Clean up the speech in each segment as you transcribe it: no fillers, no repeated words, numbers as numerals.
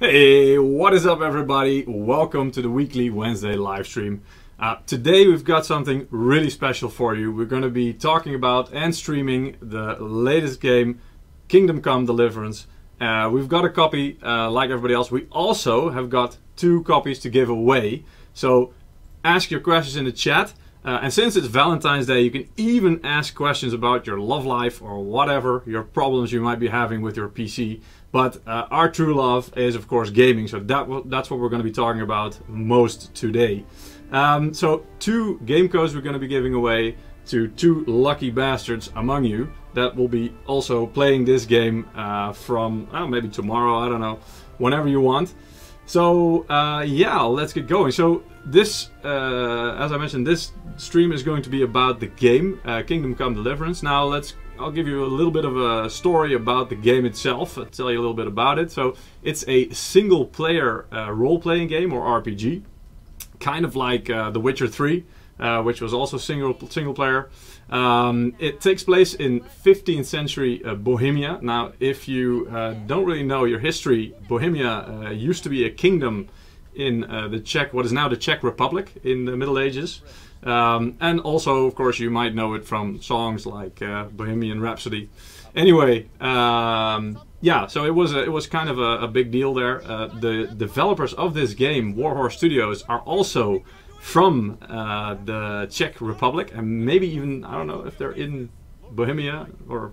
Hey, what is up everybody? Welcome to the weekly Wednesday live stream. Today we've got something really special for you. We're going to be talking about and streaming the latest game, Kingdom Come Deliverance. We've got a copy like everybody else. We also have got 2 copies to give away. So ask your questions in the chat. And since it's Valentine's Day, you can even ask questions about your love life or whatever, your problems you might be having with your PC. But our true love is, of course, gaming. So that's what we're going to be talking about most today. So 2 game codes we're going to be giving away to 2 lucky bastards among you that will be also playing this game from maybe tomorrow, I don't know, whenever you want. So yeah, let's get going. So this, as I mentioned, this stream is going to be about the game, Kingdom Come Deliverance. Now I'll give you a little bit of a story about the game itself. I'll tell you a little bit about it. So it's a single player role-playing game or RPG. Kind of like The Witcher 3, which was also single player. It takes place in 15th century Bohemia. Now, if you don't really know your history, Bohemia used to be a kingdom in what is now the Czech Republic in the Middle Ages. And also, of course, you might know it from songs like Bohemian Rhapsody. Anyway, yeah, so it was kind of a big deal there. The developers of this game, Warhorse Studios, are also from the Czech Republic, and maybe even, I don't know if they're in Bohemia or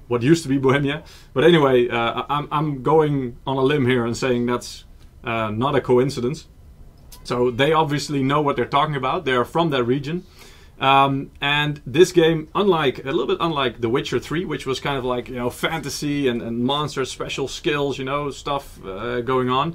what used to be Bohemia. But anyway, I'm going on a limb here and saying that's not a coincidence. So they obviously know what they're talking about. They are from that region. And this game, a little bit unlike The Witcher 3, which was kind of like, fantasy and monsters, special skills, stuff going on.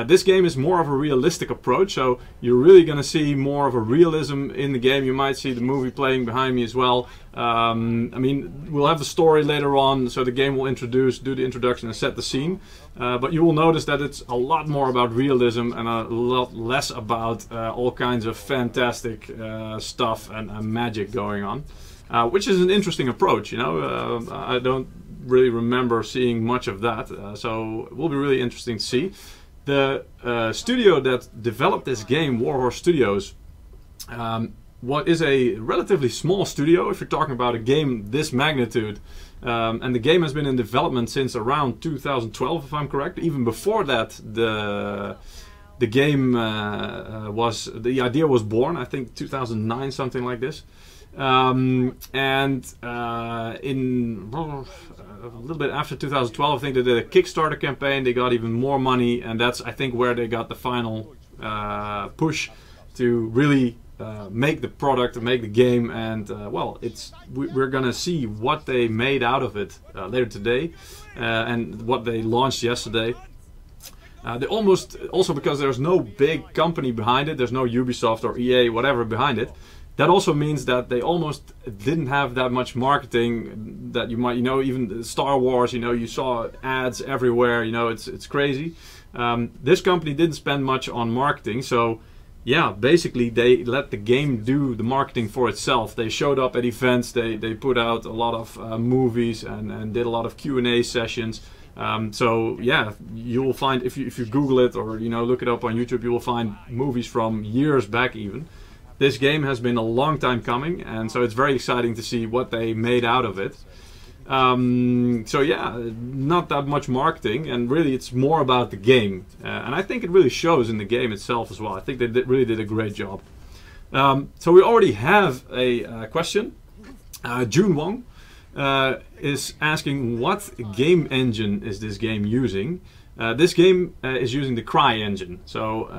This game is more of a realistic approach, so you're really going to see more of a realism in the game. You might see the movie playing behind me as well. I mean, we'll have the story later on, so the game will do the introduction and set the scene. But you will notice that it's a lot more about realism and a lot less about all kinds of fantastic stuff and magic going on, which is an interesting approach. I don't really remember seeing much of that, so it will be really interesting to see. The studio that developed this game, Warhorse Studios, what is a relatively small studio if you're talking about a game this magnitude. And the game has been in development since around 2012, if I'm correct. Even before that, the game the idea was born, I think 2009, something like this. In a little bit after 2012, I think they did a Kickstarter campaign. They got even more money, and that's, I think, where they got the final push to really make the product, make the game. And well, we're gonna see what they made out of it later today, and what they launched yesterday. They also, because there's no big company behind it, there's no Ubisoft or EA, whatever behind it. That also means that they almost didn't have that much marketing that you might, even Star Wars, you saw ads everywhere, it's crazy. This company didn't spend much on marketing, so yeah, basically they let the game do the marketing for itself. They showed up at events, they put out a lot of movies and did a lot of Q&A sessions. So yeah, you will find, if you Google it or look it up on YouTube, you will find movies from years back even. This game has been a long time coming, and so it's very exciting to see what they made out of it. So yeah, not that much marketing, and really it's more about the game. And I think it really shows in the game itself as well. I think they really did a great job. So we already have a question. June Wong is asking, what game engine is this game using? This game is using the Cry engine, so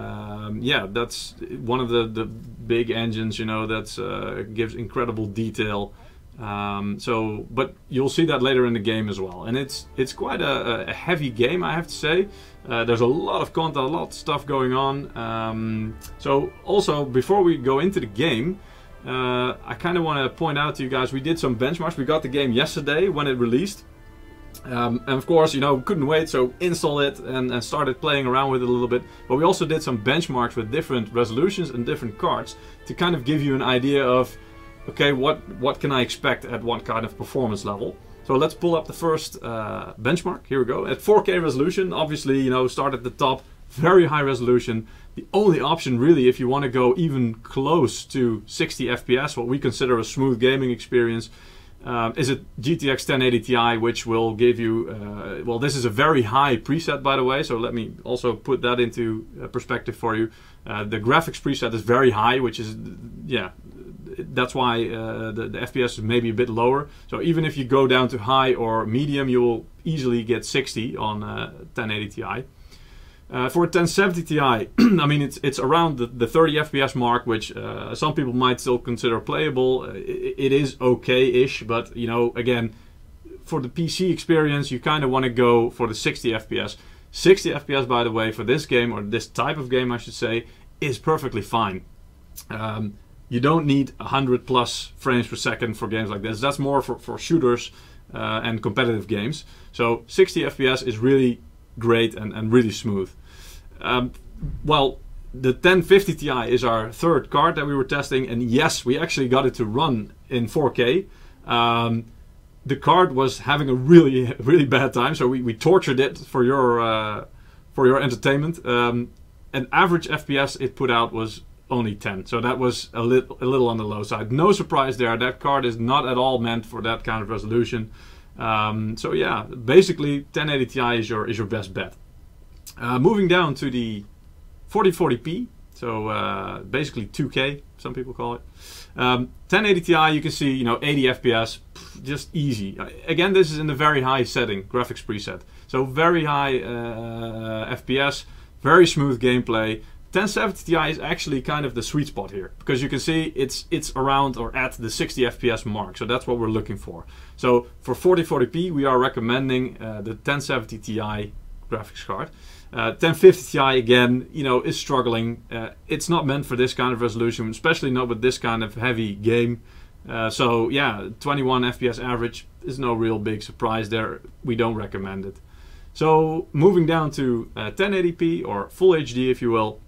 yeah, that's one of the big engines, that gives incredible detail. But you'll see that later in the game as well, and it's quite a heavy game, I have to say. There's a lot of content, a lot of stuff going on. So also, before we go into the game, I kind of want to point out to you guys, we did some benchmarks. We got the game yesterday when it released. And of course, couldn't wait, so installed it and started playing around with it a little bit. But we also did some benchmarks with different resolutions and different cards to kind of give you an idea of, okay, what can I expect at what kind of performance level. So let's pull up the first benchmark. Here we go. At 4K resolution, obviously, you know, start at the top, very high resolution. The only option really, if you want to go even close to 60 FPS, what we consider a smooth gaming experience, is a GTX 1080 Ti, which will give you, well, this is a very high preset, by the way, so let me also put that into perspective for you. The graphics preset is very high, which is, yeah, that's why the FPS is maybe a bit lower. So even if you go down to high or medium, you will easily get 60 on 1080 Ti. For a 1070 Ti, I mean, it's around the 30 FPS mark, which some people might still consider playable. It is okay-ish, but, you know, again, for the PC experience, you kind of want to go for the 60 FPS. 60 FPS, by the way, for this game, or this type of game, I should say, is perfectly fine. You don't need 100 plus frames per second for games like this. That's more for shooters and competitive games. So 60 FPS is really great and really smooth. Well, the 1050 Ti is our third card that we were testing, and yes, we actually got it to run in 4K. The card was having a really bad time, so we tortured it for your entertainment. An average FPS it put out was only 10, so that was a little on the low side. No surprise there. That card is not at all meant for that kind of resolution. So yeah, basically 1080 Ti is your best bet. Moving down to the 4040p, so basically 2K, some people call it. 1080 Ti, you can see, you know, 80 FPS, just easy. Again, this is in the very high setting, graphics preset. So very high FPS, very smooth gameplay. 1070 Ti is actually kind of the sweet spot here, because you can see it's around or at the 60 FPS mark, so that's what we're looking for. So for 4040p, we are recommending the 1070 Ti graphics card. 1050 Ti, again, you know, is struggling. It's not meant for this kind of resolution, especially not with this kind of heavy game. So yeah, 21 FPS average is no real big surprise there. We don't recommend it. So moving down to 1080p or Full HD, if you will.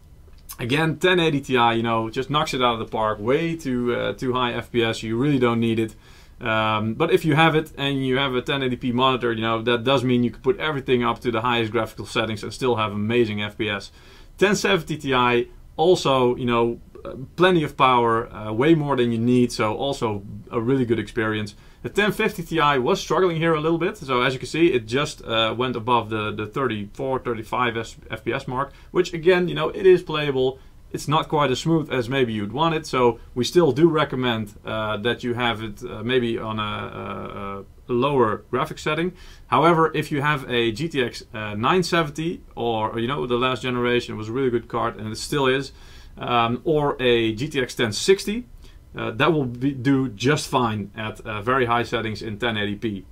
Again, 1080 Ti, you know, just knocks it out of the park. Way too high FPS. You really don't need it. But if you have it and you have a 1080p monitor, you know, that does mean you can put everything up to the highest graphical settings and still have amazing FPS. 1070 Ti also, you know, plenty of power, way more than you need, so also a really good experience. The 1050 Ti was struggling here a little bit, so as you can see, it just went above the 34, 35 FPS mark, which again, you know, it is playable. It's not quite as smooth as maybe you'd want it, so we still do recommend that you have it maybe on a lower graphics setting. However, if you have a GTX 970, or, you know, the last generation was a really good card, and it still is, or a GTX 1060, that will do just fine at very high settings in 1080p.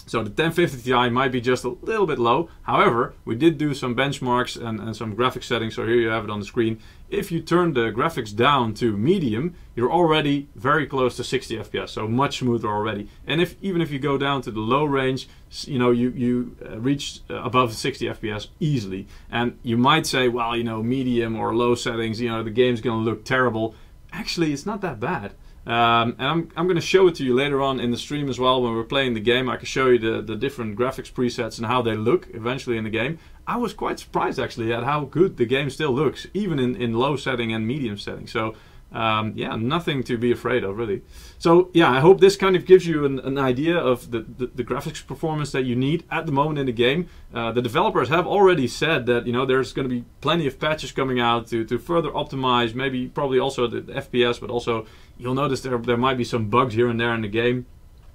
So the 1050 Ti might be just a little bit low. However, we did do some benchmarks and some graphics settings, so here you have it on the screen. If you turn the graphics down to medium, you're already very close to 60 FPS, so much smoother already. And even if you go down to the low range, you know, you reach above 60 FPS easily. And you might say, well, you know, medium or low settings, you know, the game's gonna look terrible. Actually, it's not that bad. And I'm going to show it to you later on in the stream as well. When we're playing the game, I can show you the different graphics presets and how they look eventually in the game. I was quite surprised actually at how good the game still looks, even in low setting and medium setting. So yeah, nothing to be afraid of really. So yeah, I hope this kind of gives you an idea of the graphics performance that you need at the moment in the game. The developers have already said that, you know, there's going to be plenty of patches coming out to further optimize, maybe probably also the FPS, but also you'll notice there might be some bugs here and there in the game.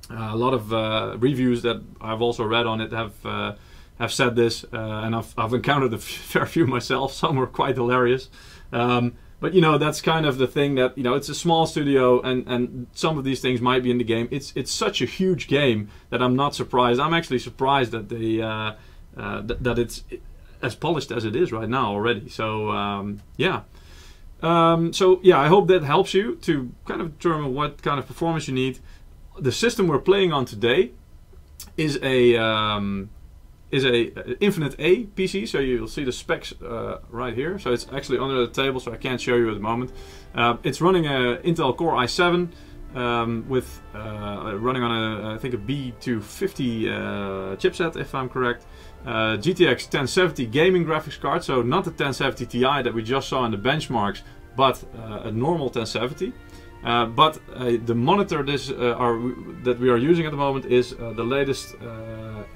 A lot of reviews that I've also read on it have said this, and I've encountered a fair few myself. Some were quite hilarious. But, you know, that's kind of the thing that, you know, it's a small studio and some of these things might be in the game. It's such a huge game that I'm not surprised. I'm actually surprised that they that it's as polished as it is right now already. So yeah. So yeah, I hope that helps you to kind of determine what kind of performance you need. The system we're playing on today is a Infinite A PC, so you'll see the specs right here. So it's actually under the table, so I can't show you at the moment. It's running a Intel Core i7, with running on I think a B250 chipset, if I'm correct. GTX 1070 gaming graphics card, so not the 1070 Ti that we just saw in the benchmarks, but a normal 1070. But the monitor that we are using at the moment is the latest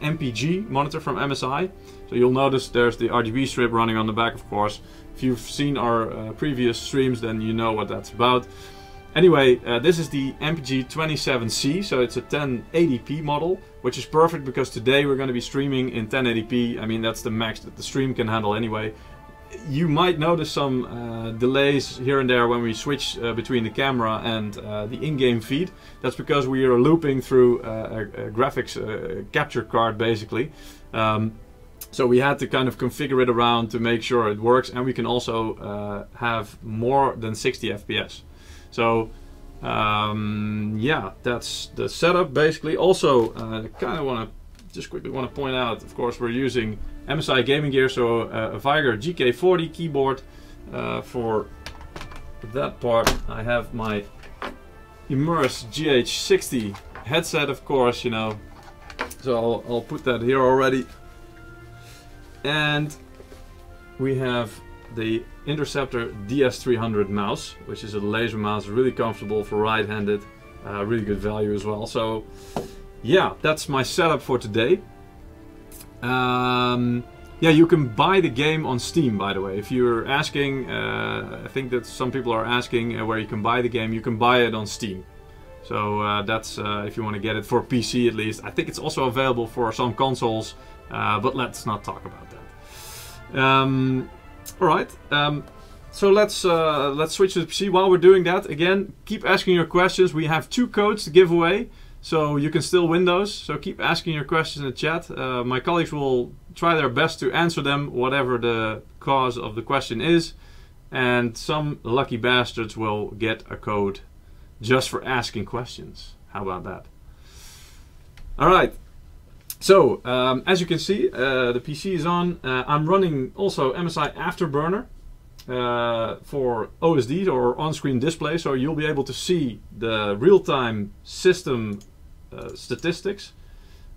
MPG monitor from MSI. So you'll notice there's the RGB strip running on the back, of course. If you've seen our previous streams, then you know what that's about. Anyway, this is the MPG 27C, so it's a 1080p model, which is perfect because today we're going to be streaming in 1080p. I mean, that's the max that the stream can handle anyway. You might notice some delays here and there when we switch between the camera and the in-game feed. That's because we are looping through a graphics capture card, basically. So we had to kind of configure it around to make sure it works, and we can also have more than 60 FPS. So yeah, that's the setup basically. Also, I kind of want to just quickly want to point out, of course, we're using MSI gaming gear, so a Viger GK40 keyboard. For that part, I have my Immerse GH60 headset, of course, you know. So I'll put that here already. And we have the Interceptor DS300 mouse, which is a laser mouse, really comfortable for right-handed, really good value as well. So yeah, that's my setup for today. Yeah, you can buy the game on Steam, by the way. If you're asking, I think that some people are asking where you can buy the game, you can buy it on Steam. So that's if you want to get it for PC at least. I think it's also available for some consoles, but let's not talk about that. Alright, so let's switch to the PC. While we're doing that, again, keep asking your questions. We have 2 codes to give away, so you can still win those. So keep asking your questions in the chat. My colleagues will try their best to answer them, whatever the cause of the question is. And some lucky bastards will get a code just for asking questions. How about that? Alright. So, as you can see, the PC is on. I'm running also MSI Afterburner for OSD or on-screen display, so you'll be able to see the real-time system statistics.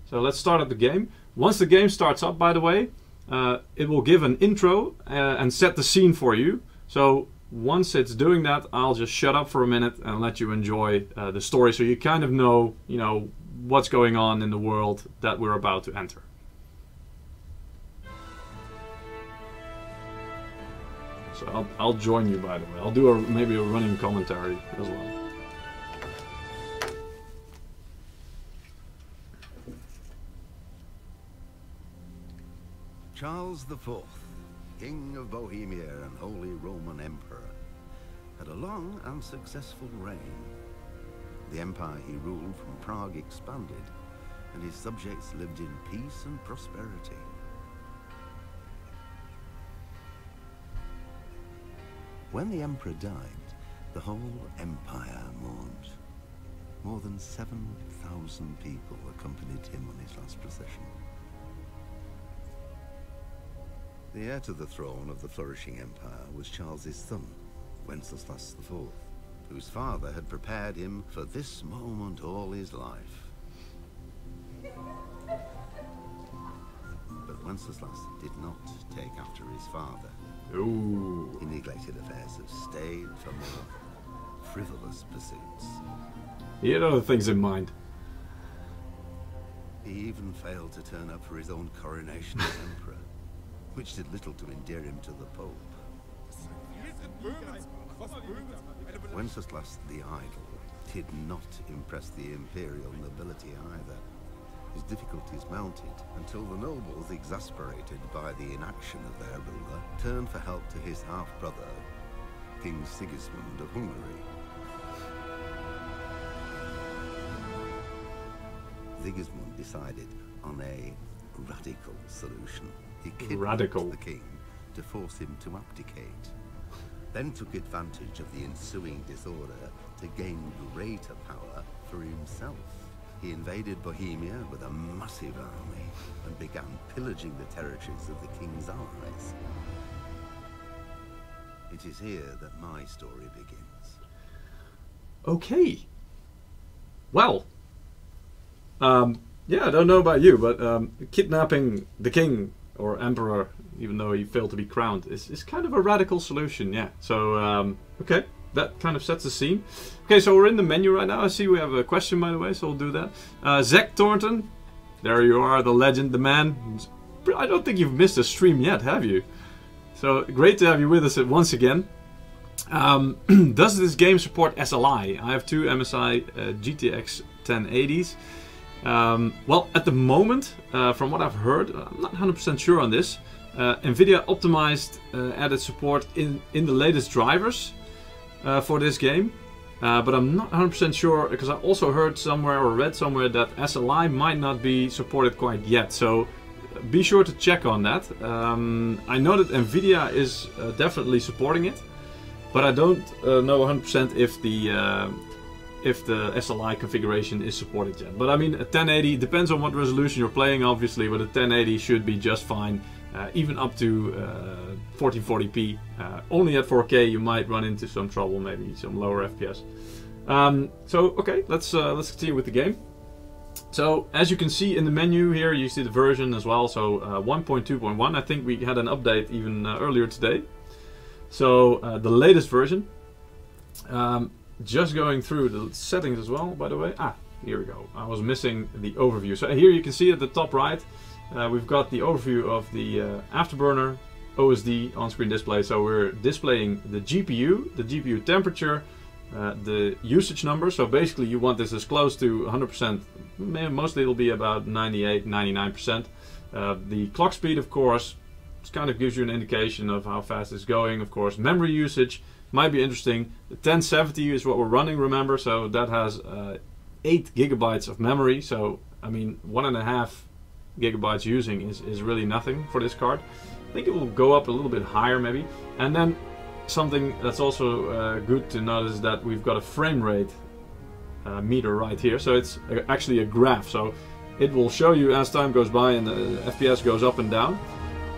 So let's start up the game. Once the game starts up, by the way, it will give an intro and set the scene for you. So once it's doing that, I'll just shut up for a minute and let you enjoy the story, so you kind of know, you know, what's going on in the world that we're about to enter. So I'll join you, by the way. I'll do maybe a running commentary as well. Charles IV, King of Bohemia and Holy Roman Emperor, had a long and successful reign. The empire he ruled from Prague expanded, and his subjects lived in peace and prosperity. When the emperor died, the whole empire mourned. More than 7,000 people accompanied him on his last procession. The heir to the throne of the flourishing empire was Charles's son, Wenceslas IV, whose father had prepared him for this moment all his life. But Wenceslas did not take after his father. Ooh. He neglected affairs of state for more frivolous pursuits. He had other things in mind. He even failed to turn up for his own coronation as emperor, which did little to endear him to the Pope. Wenceslas the Idle did not impress the imperial nobility either. His difficulties mounted until the nobles, exasperated by the inaction of their ruler, turned for help to his half-brother, King Sigismund of Hungary. Sigismund decided on a radical solution. He kidnapped the king to force him to abdicate, then took advantage of the ensuing disorder to gain greater power for himself. He invaded Bohemia with a massive army and began pillaging the territories of the king's allies. It is here that my story begins. Okay. Well, yeah, I don't know about you, but kidnapping the king or emperor, even though he failed to be crowned, is kind of a radical solution, yeah. So, okay, that kind of sets the scene. Okay, so we're in the menu right now. I see we have a question, by the way, so we'll do that. Zach Thornton, there you are, the legend, the man. I don't think you've missed a stream yet, have you? So, great to have you with us once again. Does this game support SLI? I have two MSI GTX 1080s. Well, at the moment, from what I've heard, I'm not 100% sure on this. NVIDIA optimized added support in the latest drivers for this game. But I'm not 100% sure, because I also heard somewhere or read somewhere that SLI might not be supported quite yet. So be sure to check on that. I know that NVIDIA is definitely supporting it, but I don't know 100% if the SLI configuration is supported yet. But I mean, a 1080 depends on what resolution you're playing, obviously, but a 1080 should be just fine, even up to 1440p. Only at 4K you might run into some trouble, maybe some lower FPS. So okay, let's continue with the game. So as you can see in the menu here, you see the version as well. So 1.2.1. I think we had an update even earlier today. So the latest version. Just going through the settings as well, by the way. Here we go. I was missing the overview. So here you can see at the top right, we've got the overview of the Afterburner OSD on-screen display. So we're displaying the GPU temperature, the usage number. So basically you want this as close to 100%. Mostly it'll be about 98, 99%. The clock speed, of course, kind of gives you an indication of how fast it's going. Of course, memory usage might be interesting. The 1070 is what we're running, remember, so that has 8 gigabytes of memory. So I mean, 1.5 gigabytes using is really nothing for this card. I think it will go up a little bit higher maybe. And then something that's also good to notice is that we've got a frame rate meter right here. So it's actually a graph, so it will show you as time goes by and the FPS goes up and down.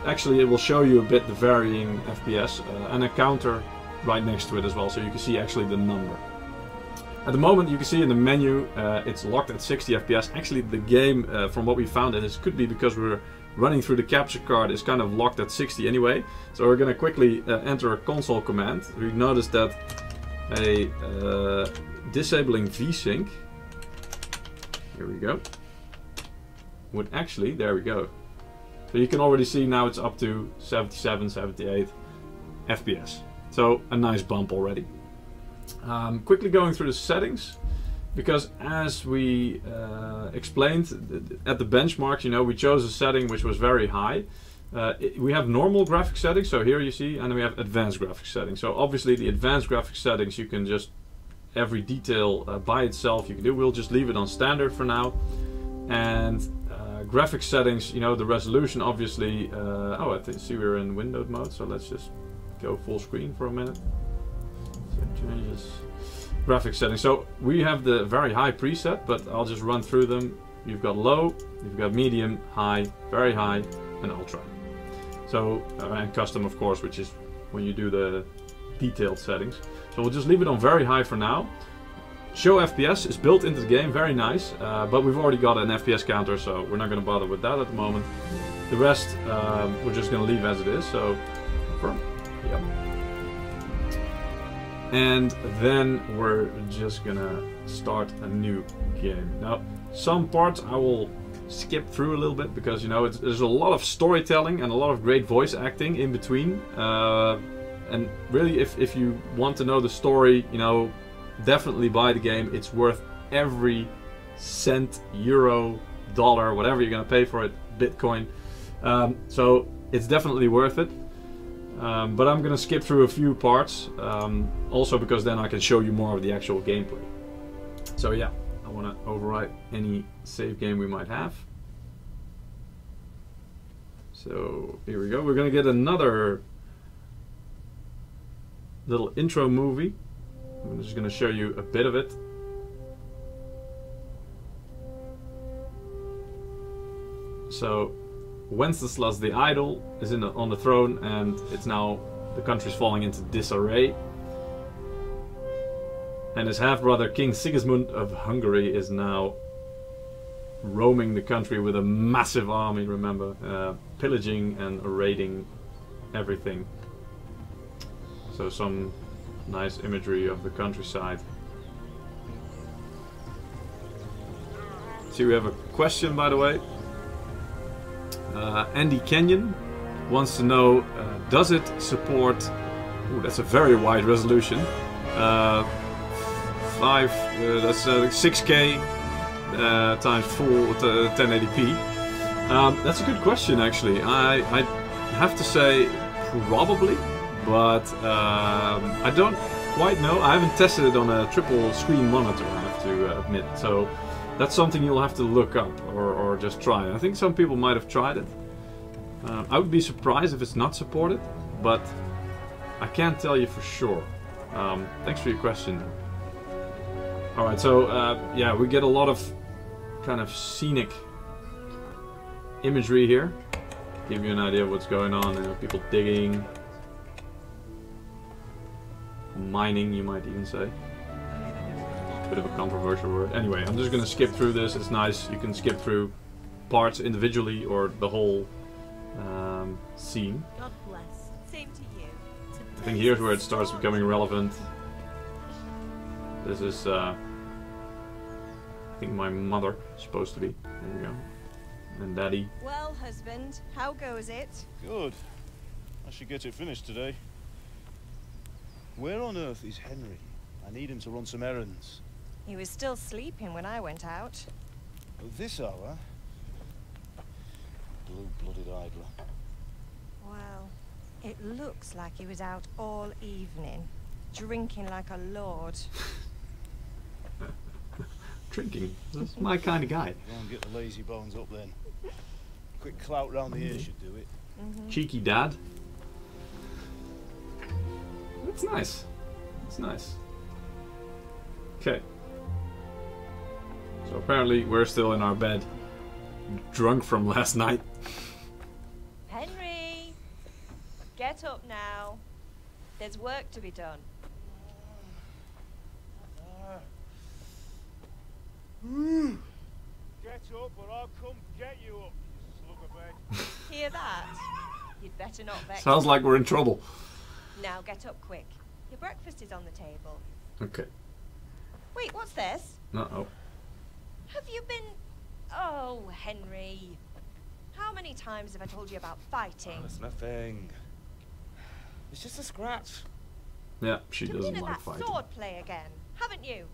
Actually, it will show you a bit the varying FPS and a counter right next to it as well, so you can see actually the number. At the moment, you can see in the menu, it's locked at 60 FPS. Actually, the game, from what we found, and this could be because we're running through the capture card, is kind of locked at 60 anyway. So we're going to quickly enter a console command. We notice that a disabling VSync, here we go, would actually, there we go. So you can already see now it's up to 77, 78 FPS. So a nice bump already. Quickly going through the settings, because as we explained at the benchmarks, you know, we chose a setting which was very high. We have normal graphics settings, so here you see, and then we have advanced graphics settings. So obviously the advanced graphics settings, you can just, every detail by itself you can do. We'll just leave it on standard for now. And graphics settings, you know, the resolution obviously, oh, I see we're in windowed mode, so let's just go full screen for a minute. So changes graphics settings. So we have the very high preset, but I'll just run through them. You've got low, you've got medium, high, very high, and ultra. So, and custom, of course, which is when you do the detailed settings. So we'll just leave it on very high for now. Show FPS is built into the game, very nice, but we've already got an FPS counter, so we're not going to bother with that at the moment. The rest we're just going to leave as it is, so confirm. Yep. And then we're just going to start a new game. Now, some parts I will skip through a little bit because, you know, there's a lot of storytelling and a lot of great voice acting in between. And really, if you want to know the story, you know, definitely buy the game. It's worth every cent, euro, dollar, whatever you're gonna pay for it, Bitcoin. So it's definitely worth it. But I'm gonna skip through a few parts, also because then I can show you more of the actual gameplay. So yeah, I wanna overwrite any save game we might have. So here we go. We're gonna get another little intro movie. I'm just going to show you a bit of it. So, Wenceslas the Idol is on the throne, and it's now, the country's falling into disarray. And his half-brother King Sigismund of Hungary is now roaming the country with a massive army, remember, pillaging and raiding everything. So some nice imagery of the countryside. See, we have a question, by the way. Andy Kenyon wants to know, does it support... Ooh, that's a very wide resolution. That's 6K times full 1080p. That's a good question, actually. I have to say probably, but I don't quite know. I haven't tested it on a triple screen monitor, I have to admit. So that's something you'll have to look up or just try. I think some people might have tried it. I would be surprised if it's not supported, but I can't tell you for sure. Thanks for your question. Alright, so yeah, we get a lot of kind of scenic imagery here. Give you an idea of what's going on. People digging, mining, you might even say. Bit of a controversial word. Anyway, I'm just gonna skip through this. It's nice. You can skip through parts individually or the whole scene. God bless. Same to you. I think here's where it starts becoming relevant. This is, I think my mother is supposed to be. There we go. And Daddy. Well, husband, how goes it? Good. I should get it finished today. Where on earth is Henry? I need him to run some errands. He was still sleeping when I went out. At this hour? Blue-blooded idler. Well, it looks like he was out all evening, drinking like a lord. Drinking? That's my kind of guy. Go and get the lazy bones up then. Quick clout round the ear should do it. Cheeky dad. That's nice. That's nice. Okay. So apparently we're still in our bed, drunk from last night. Henry! Get up now. There's work to be done. Get up or I'll come get you up, you slug of bed. Hear that? You'd better not vex. Sounds like we're in trouble. Now get up quick. Your breakfast is on the table. Okay. Wait, what's this? Uh-oh. Have you been... Oh, Henry. How many times have I told you about fighting? Oh, it's nothing. It's just a scratch. Yeah, she Jumped doesn't in at like that fighting. sword play again, haven't you?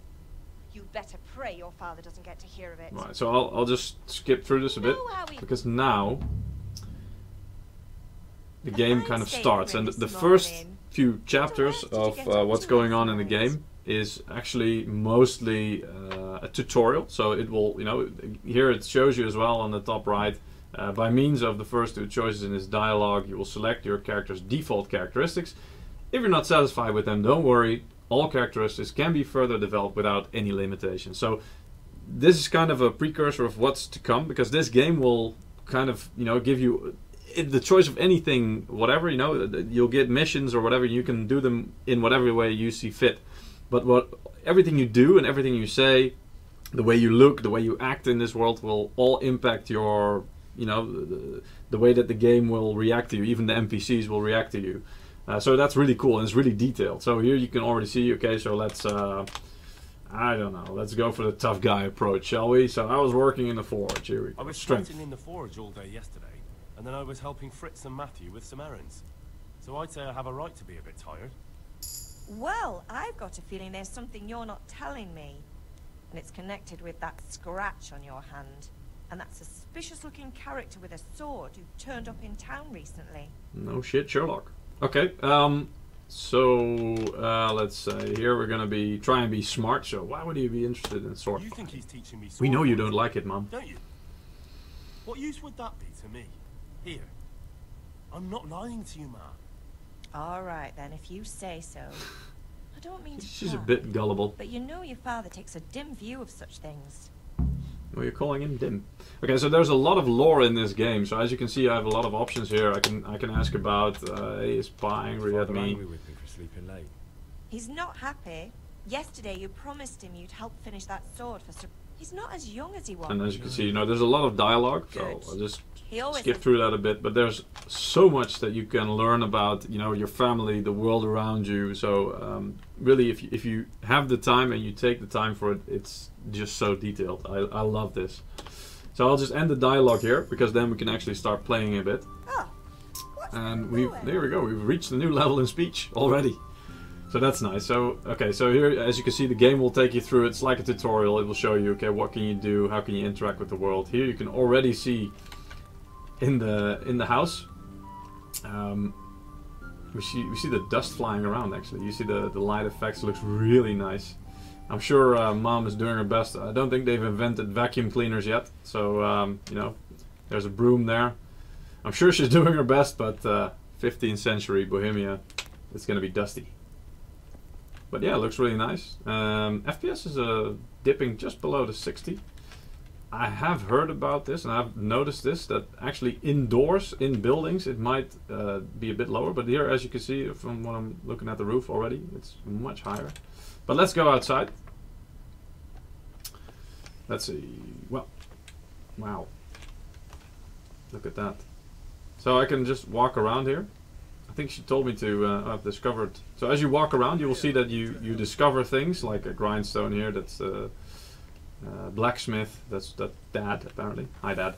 You'd better pray your father doesn't get to hear of it. Right, so I'll just skip through this a bit, because now the game kind of starts, and the first few chapters of what's going on in the game is actually mostly a tutorial. So it will, you know, here it shows you as well on the top right, by means of the first two choices in this dialogue, you will select your character's default characteristics. If you're not satisfied with them, don't worry. All characteristics can be further developed without any limitations. So this is kind of a precursor of what's to come, because this game will kind of, you know, give you the choice of anything, whatever, you know, you'll get missions or whatever, you can do them in whatever way you see fit. But everything you do and everything you say, the way you look, the way you act in this world will all impact your, you know, the way that the game will react to you. Even the NPCs will react to you. So that's really cool, and it's really detailed. So here you can already see, okay, so let's, I don't know, let's go for the tough guy approach, shall we? So I was working in the forge, here we go. I was fighting in the forge all day yesterday, and then I was helping Fritz and Matthew with some errands. So I'd say I have a right to be a bit tired. Well, I've got a feeling there's something you're not telling me. And it's connected with that scratch on your hand. And that suspicious-looking character with a sword who turned up in town recently. No shit, Sherlock. Okay, so let's say here we're gonna be try and be smart. So why would you be interested in sword You fighting? think he's teaching me sword We know you fighting, don't like it, Mum. don't you? What use would that be to me? Here. I'm not lying to you, Ma. All right, then, if you say so. I don't mean to She's a pry, bit gullible. but you know your father takes a dim view of such things. Well, you're calling him dim. Okay, so there's a lot of lore in this game. So as you can see, I have a lot of options here. I can ask about, hey, is Pa angry at me? Angry with me for sleeping late. He's not happy. Yesterday you promised him you'd help finish that sword for Sir... He's not as young as he was. And as you can see, you know, there's a lot of dialogue, so Good. I'll just He always skip has- through that a bit. But there's so much that you can learn about, you know, your family, the world around you. So really, if you have the time and you take the time for it, it's just so detailed. I love this. So I'll just end the dialogue here, because then we can actually start playing a bit. Oh, what's And that there we go. We've reached a new level in speech already. So that's nice. So, okay, so here, as you can see, the game will take you through. It's like a tutorial. It will show you, okay, what can you do? How can you interact with the world? Here you can already see in the house. We see the dust flying around, actually. You see the light effects. Looks really nice. I'm sure Mom is doing her best. I don't think they've invented vacuum cleaners yet. So, you know, there's a broom there. I'm sure she's doing her best, but 15th century Bohemia, it's going to be dusty. But yeah, it looks really nice. FPS is dipping just below the 60. I have heard about this, and I've noticed this, that actually indoors, in buildings, it might be a bit lower. But here, as you can see from what I'm looking at the roof already, it's much higher. But let's go outside. Let's see. Well, wow. Look at that. So I can just walk around here. I think she told me to, I've discovered. So as you walk around, you will see that you discover things like a grindstone here. That's blacksmith. That's Dad, apparently. Hi, Dad.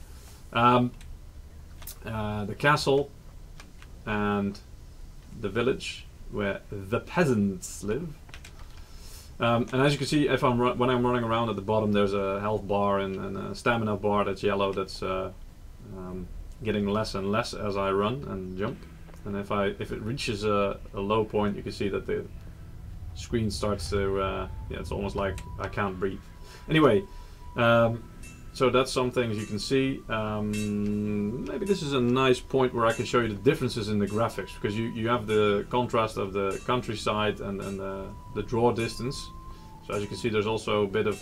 The castle and the village where the peasants live. And as you can see, if when I'm running around at the bottom, there's a health bar and a stamina bar that's yellow. That's getting less and less as I run and jump. And if it reaches a low point, you can see that the screen starts to yeah, it's almost like I can't breathe. Anyway, so that's some things you can see. Maybe this is a nice point where I can show you the differences in the graphics, because you have the contrast of the countryside and the draw distance. So as you can see, there's also a bit of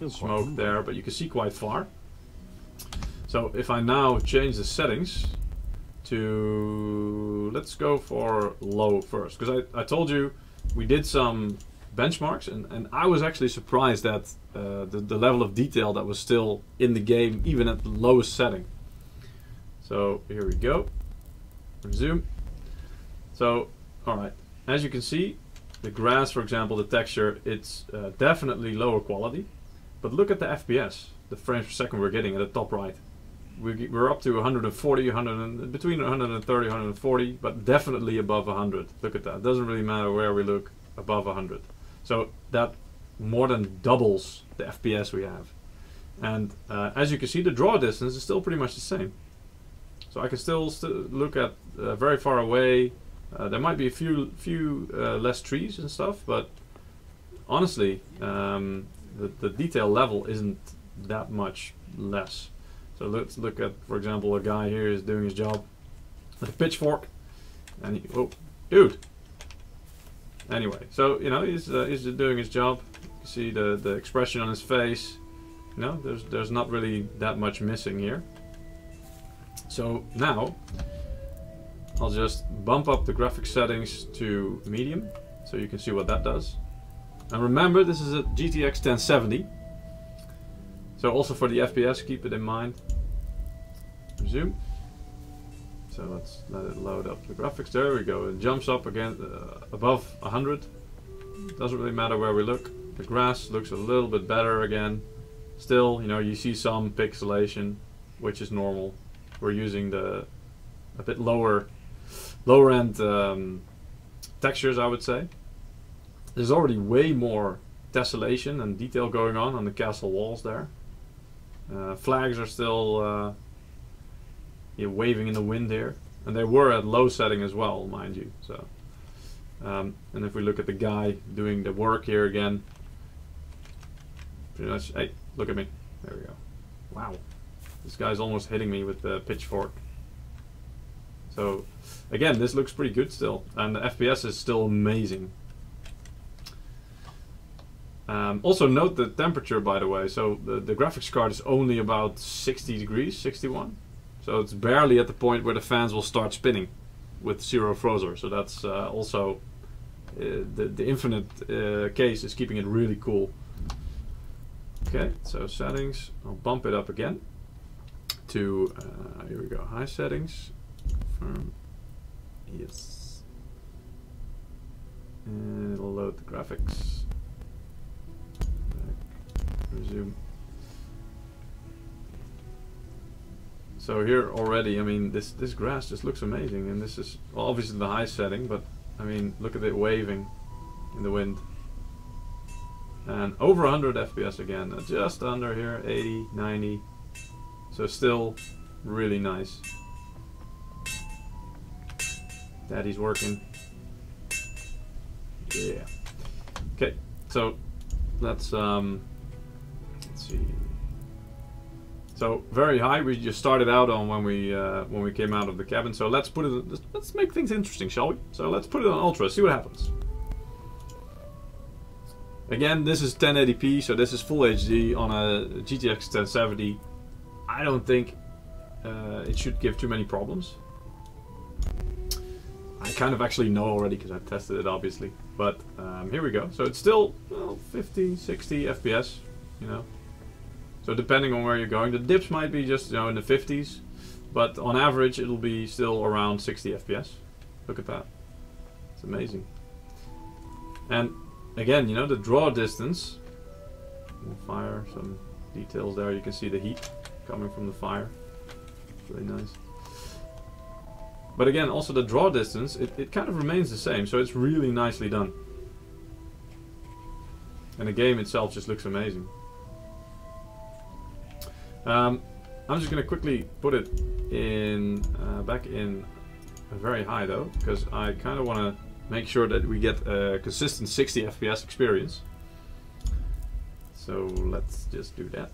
smoke there, but you can see quite far. So if I now change the settings to, let's go for low first, because I told you we did some benchmarks, and I was actually surprised at the level of detail that was still in the game, even at the lowest setting. So here we go, resume. So alright, as you can see, the grass, for example, the texture, it's definitely lower quality, but look at the FPS, the frames per second we're getting at the top right. We're up to 140, between 130, 140, but definitely above 100. Look at that. It doesn't really matter where we look, above 100. So that more than doubles the FPS we have. And as you can see, the draw distance is still pretty much the same. So I can still look at very far away. There might be a few less trees and stuff, but honestly, the detail level isn't that much less. So let's look at, for example, a guy here is doing his job with a pitchfork, and oh, dude. Anyway, so you know he's doing his job. You see the expression on his face. You know, there's not really that much missing here. So now I'll just bump up the graphic settings to medium, so you can see what that does. And remember, this is a GTX 1070. So also for the FPS, keep it in mind. Resume. So let's let it load up the graphics. There we go. It jumps up again above 100. Doesn't really matter where we look. The grass looks a little bit better again. Still, you know, you see some pixelation, which is normal. We're using a bit lower end textures, I would say. There's already way more tessellation and detail going on the castle walls there. Flags are still waving in the wind here, and they were at low setting as well, mind you. So, and if we look at the guy doing the work here again, pretty much. Hey, look at me. There we go. Wow, this guy's almost hitting me with the pitchfork. So, again, this looks pretty good still, and the FPS is still amazing. Also note the temperature, by the way. So the graphics card is only about 60 degrees, 61. So it's barely at the point where the fans will start spinning with zero frozer. So that's also the infinite case is keeping it really cool. Okay, so settings, I'll bump it up again to, here we go, high settings, confirm, yes, and it'll load the graphics, back, resume. So here already, I mean, this grass just looks amazing, and this is, well, obviously the high setting, but I mean, look at it waving in the wind. And over 100 FPS again, just under here, 80, 90. So still really nice. Daddy's working. Yeah. Okay, so let's see. So very high. We just started out on when we came out of the cabin. So let's put it. Let's make things interesting, shall we? So let's put it on ultra. See what happens. Again, this is 1080p, so this is full HD on a GTX 1070. I don't think it should give too many problems. I kind of actually know already because I tested it, obviously. But here we go. So it's still, well, 50, 60 FPS, you know. So depending on where you're going, the dips might be just, you know, in the 50s, but on average it'll be still around 60 FPS. Look at that. It's amazing. And again, you know, the draw distance, fire, some details there. You can see the heat coming from the fire. Really nice. But again, also the draw distance, it kind of remains the same, so it's really nicely done. And the game itself just looks amazing. I'm just going to quickly put it in back in very high though, because I kind of want to make sure that we get a consistent 60 FPS experience. So let's just do that.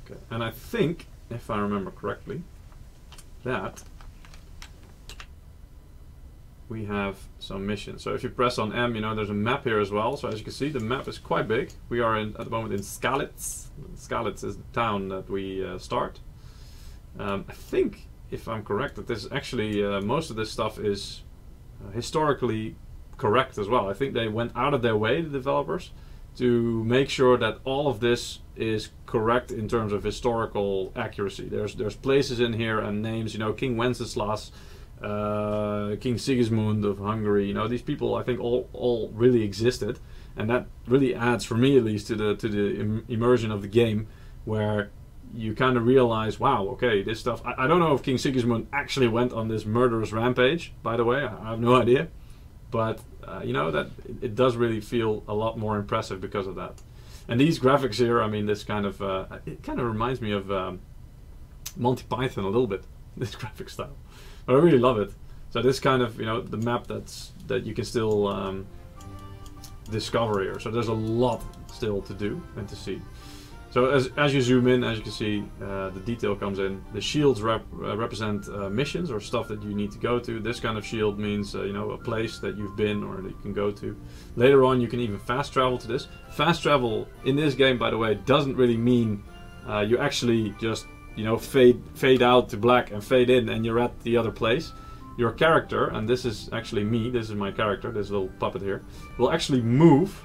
Okay, and I think, if I remember correctly, that we have some missions. So if you press on M, you know, there's a map here as well. So as you can see, the map is quite big. We are at the moment in Skalitz. Skalitz is the town that we start. I think, if I'm correct, that this actually, most of this stuff is historically correct as well. I think they went out of their way, the developers, to make sure that all of this is correct in terms of historical accuracy. There's places in here and names, you know, King Wenceslas, King Sigismund of Hungary, you know, these people I think all really existed, and that really adds, for me at least, to the immersion of the game, where you kind of realize, wow, okay, this stuff, I don't know if King Sigismund actually went on this murderous rampage, by the way, I have no idea, but you know, that it does really feel a lot more impressive because of that. And these graphics here, I mean, this kind of it kind of reminds me of Monty Python a little bit, this graphic style. But I really love it. So this kind of, you know, the map that you can still discover here. So there's a lot still to do and to see. So as you zoom in, as you can see, the detail comes in. The shields represent missions or stuff that you need to go to. This kind of shield means, you know, a place that you've been or that you can go to. Later on, you can even fast travel to this. Fast travel in this game, by the way, doesn't really mean you actually just, you know, fade out to black and fade in and you're at the other place. Your character, and this is actually me, this is my character, this little puppet here, will actually move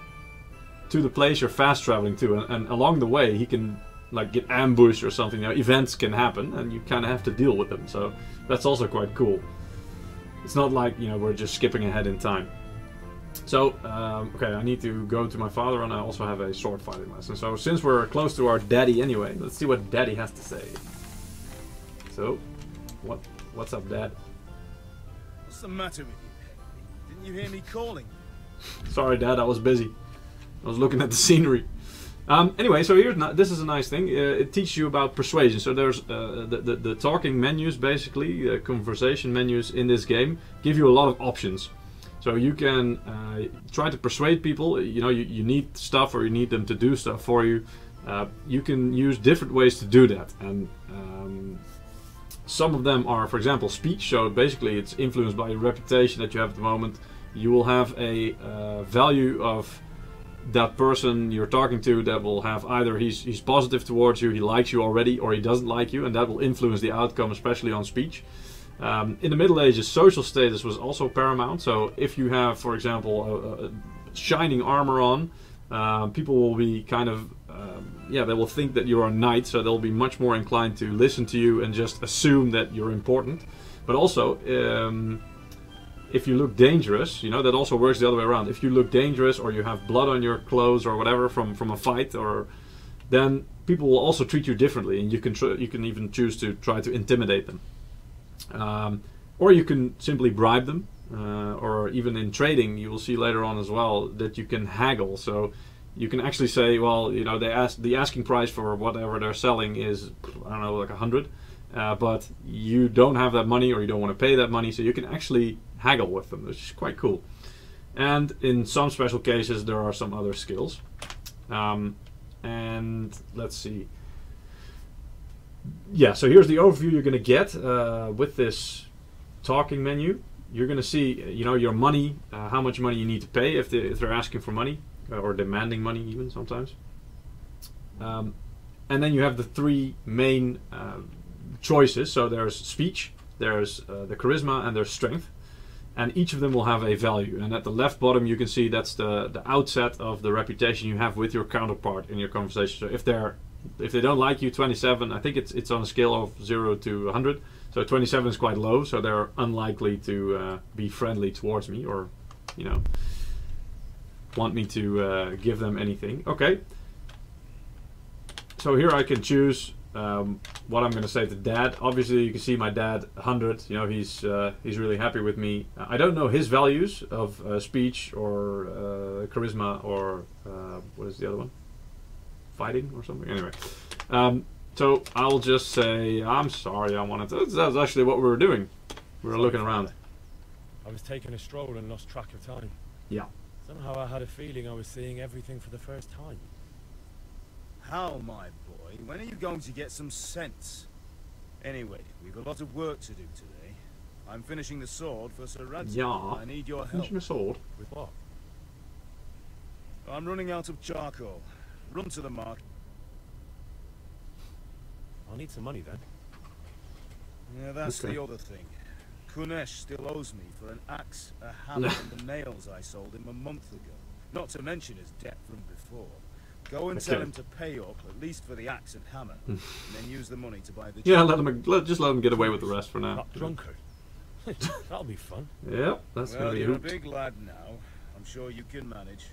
to the place you're fast traveling to, and along the way he can like get ambushed or something. You know, events can happen and you kind of have to deal with them, so that's also quite cool. It's not like, you know, we're just skipping ahead in time. So, okay, I need to go to my father, and I also have a sword fighting lesson. So, since we're close to our daddy anyway, let's see what daddy has to say. So, what's up, Dad? What's the matter with you? Didn't you hear me calling? Sorry, Dad, I was busy. I was looking at the scenery. Anyway, so this is a nice thing. It teaches you about persuasion. So there's the talking menus, basically, conversation menus in this game, give you a lot of options. So you can try to persuade people. You know, you need stuff, or you need them to do stuff for you. You can use different ways to do that, and some of them are, for example, speech. So basically, it's influenced by your reputation that you have at the moment. You will have a value of that person you're talking to that will have either he's positive towards you, he likes you already, or he doesn't like you, and that will influence the outcome, especially on speech. In the Middle Ages, social status was also paramount. So if you have, for example, a shining armor on, people will be kind of, they will think that you're a knight, so they'll be much more inclined to listen to you and just assume that you're important. But also, if you look dangerous, you know, that also works the other way around. If you look dangerous or you have blood on your clothes or whatever from a fight, then people will also treat you differently, and you can even choose to try to intimidate them. Or you can simply bribe them, or even in trading, you will see later on as well that you can haggle. So you can actually say, well, you know, the asking price for whatever they're selling is, I don't know, like 100, but you don't have that money or you don't want to pay that money, so you can actually haggle with them, which is quite cool. And in some special cases, there are some other skills. And let's see. Yeah, so here's the overview you're going to get with this talking menu. You're going to see, you know, your money, how much money you need to pay if they're asking for money, or demanding money even sometimes. And then you have the three main choices. So there's speech, there's the charisma, and there's strength. And each of them will have a value. And at the left bottom you can see that's the outset of the reputation you have with your counterpart in your conversation. So if they don't like you, 27, I think it's on a scale of 0 to 100. So 27 is quite low, so they're unlikely to be friendly towards me, or, you know, want me to give them anything. Okay. So here I can choose what I'm going to say to Dad. Obviously, you can see my dad, 100. You know, he's really happy with me. I don't know his values of speech or charisma or what is the other one? Fighting or something. Anyway, so I'll just say, I'm sorry. I wanted to. That's actually what we were doing. We were looking around. I was taking a stroll and lost track of time. Yeah. Somehow I had a feeling I was seeing everything for the first time. How, my boy? When are you going to get some sense? Anyway, we've a lot of work to do today. I'm finishing the sword for Sir Radzig. Yeah. I need your help. Finishing a sword? With what? I'm running out of charcoal. Run to the market. I'll need some money then. Yeah, that's Okay. the other thing. Kunesh still owes me for an axe, a hammer, and the nails I sold him a month ago. Not to mention his debt from before. Go and tell him to pay up, at least for the axe and hammer, and then use the money to buy the... Yeah, just let him get away with the rest for now. That drunkard. That'll be fun. Yep, that's Well, going to be a you're a hoot. big lad now. I'm sure you can manage.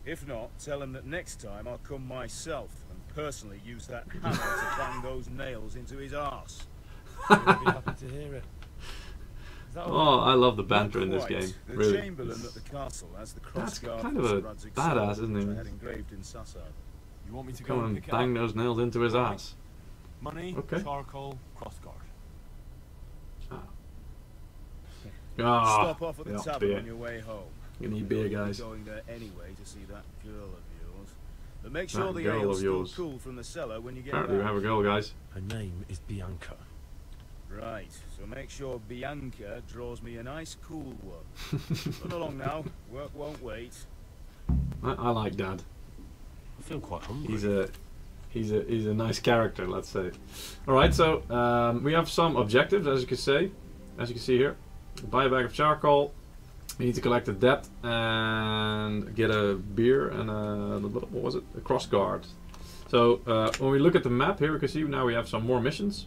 If not, tell him that next time I'll come myself and personally use that hammer to bang those nails into his arse. You'll be happy to hear it. Is that all? Oh, I love the banter in this Quite. game. The Really. Chamberlain at the castle has the That's crossguard kind of for a Sir Radzig's badass, sword, isn't which he? I had engraved in Sassard. You want me to go Come and and pick it bang up? those nails into his ass. Money, Okay. charcoal, crossguard. Ah, Stop off at the yeah, tavern beer. on your way home. You need I know beer, you'll be guys. going there anyway to see that girl of yours. But make That sure the girl ale's of still yours. cool from the cellar when you get Apparently we back. have a girl, guys. Her name is Bianca. Right, so make sure Bianca draws me a nice cool one. Run along now, work won't wait. I like Dad. I feel quite hungry. He's a nice character, let's say. All right, so we have some objectives, as you can see here. Buy a bag of charcoal. We need to collect a debt and get a beer and what was it? A cross guard. So when we look at the map here, we can see now we have some more missions.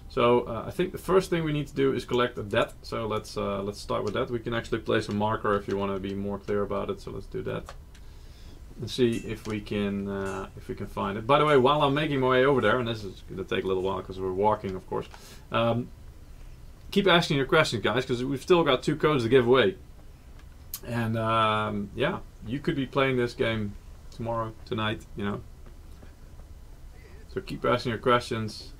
So I think the first thing we need to do is collect a debt. So let's start with that. We can actually place a marker if you want to be more clear about it. So let's do that and see if we can find it. By the way, while I'm making my way over there, and this is going to take a little while because we're walking, of course. Keep asking your questions, guys, because we've still got 2 codes to give away. And yeah, you could be playing this game tomorrow, tonight, you know. So keep asking your questions,